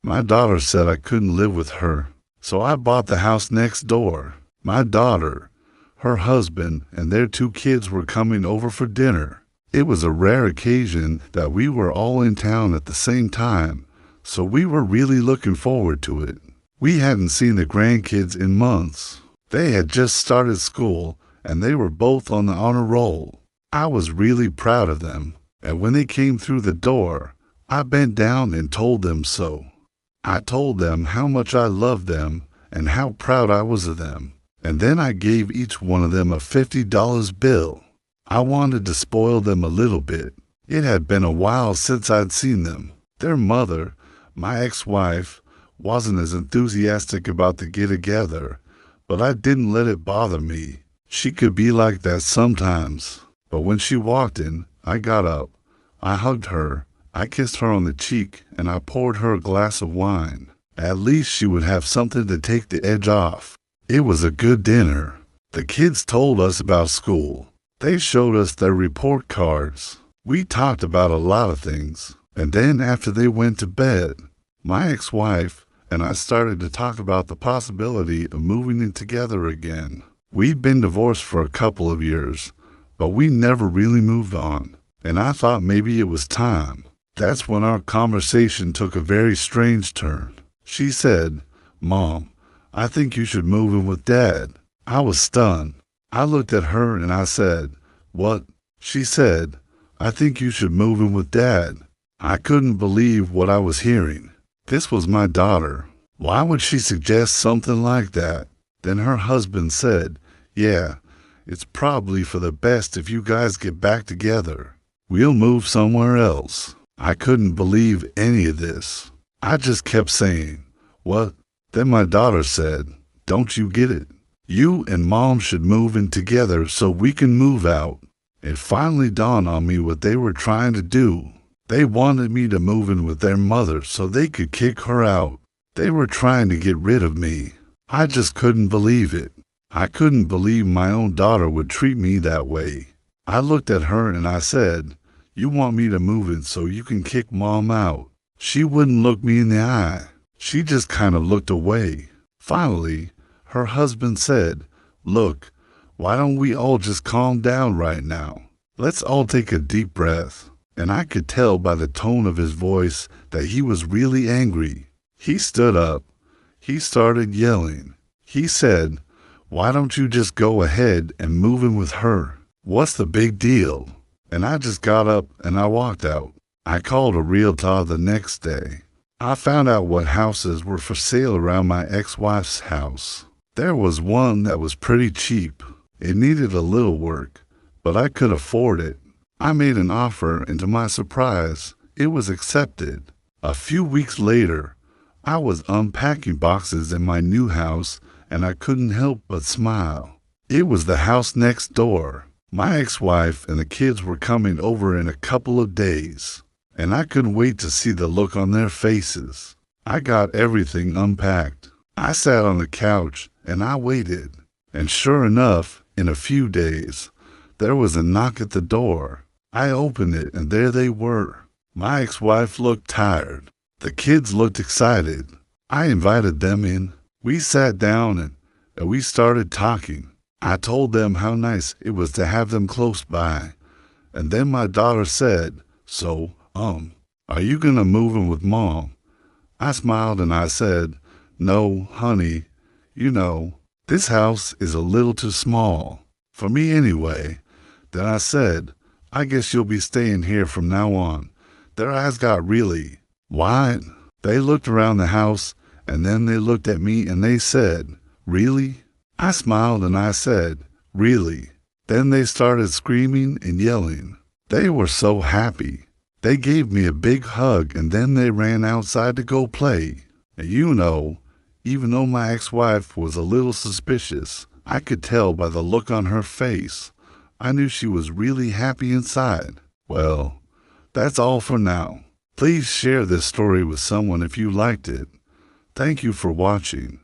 My daughter said I couldn't live with her, so I bought the house next door. My daughter, her husband, and their 2 kids were coming over for dinner. It was a rare occasion that we were all in town at the same time, so we were really looking forward to it. We hadn't seen the grandkids in months. They had just started school, and they were both on the honor roll. I was really proud of them, and when they came through the door, I bent down and told them so. I told them how much I loved them and how proud I was of them, and then I gave each one of them a $50 bill. I wanted to spoil them a little bit. It had been a while since I'd seen them. Their mother, my ex-wife, wasn't as enthusiastic about the get-together, but I didn't let it bother me. She could be like that sometimes. But when she walked in, I got up. I hugged her. I kissed her on the cheek, and I poured her a glass of wine. At least she would have something to take the edge off. It was a good dinner. The kids told us about school. They showed us their report cards. We talked about a lot of things. And then after they went to bed, my ex-wife and I started to talk about the possibility of moving in together again. We'd been divorced for a couple of years, but we never really moved on. And I thought maybe it was time. That's when our conversation took a very strange turn. She said, "Mom, I think you should move in with Dad." I was stunned. I looked at her and I said, "What?" She said, "I think you should move in with Dad." I couldn't believe what I was hearing. This was my daughter. Why would she suggest something like that? Then her husband said, "Yeah, it's probably for the best if you guys get back together. We'll move somewhere else." I couldn't believe any of this. I just kept saying, "What?" Then my daughter said, "Don't you get it? You and Mom should move in together so we can move out." It finally dawned on me what they were trying to do. They wanted me to move in with their mother so they could kick her out. They were trying to get rid of me. I just couldn't believe it. I couldn't believe my own daughter would treat me that way. I looked at her and I said, "You want me to move in so you can kick Mom out?" She wouldn't look me in the eye. She just kind of looked away. Finally, her husband said, "Look, why don't we all just calm down right now? Let's all take a deep breath." And I could tell by the tone of his voice that he was really angry. He stood up. He started yelling. He said, "Why don't you just go ahead and move in with her? What's the big deal?" And I just got up and I walked out. I called a realtor the next day. I found out what houses were for sale around my ex-wife's house. There was one that was pretty cheap. It needed a little work, but I could afford it. I made an offer, and to my surprise, it was accepted. A few weeks later, I was unpacking boxes in my new house, and I couldn't help but smile. It was the house next door. My ex-wife and the kids were coming over in a couple of days, and I couldn't wait to see the look on their faces. I got everything unpacked. I sat on the couch, and I waited. And sure enough, in a few days, there was a knock at the door. I opened it, and there they were. My ex-wife looked tired. The kids looked excited. I invited them in. We sat down, and we started talking. I told them how nice it was to have them close by. And then my daughter said, "So, are you gonna move in with Mom?" I smiled and I said, "No, honey, this house is a little too small. For me anyway." Then I said, "I guess you'll be staying here from now on." Their eyes got really wide. They looked around the house, and then they looked at me and they said, "Really?" I smiled and I said, "Really?" Then they started screaming and yelling. They were so happy. They gave me a big hug and then they ran outside to go play. And even though my ex-wife was a little suspicious, I could tell by the look on her face. I knew she was really happy inside. Well, that's all for now. Please share this story with someone if you liked it. Thank you for watching.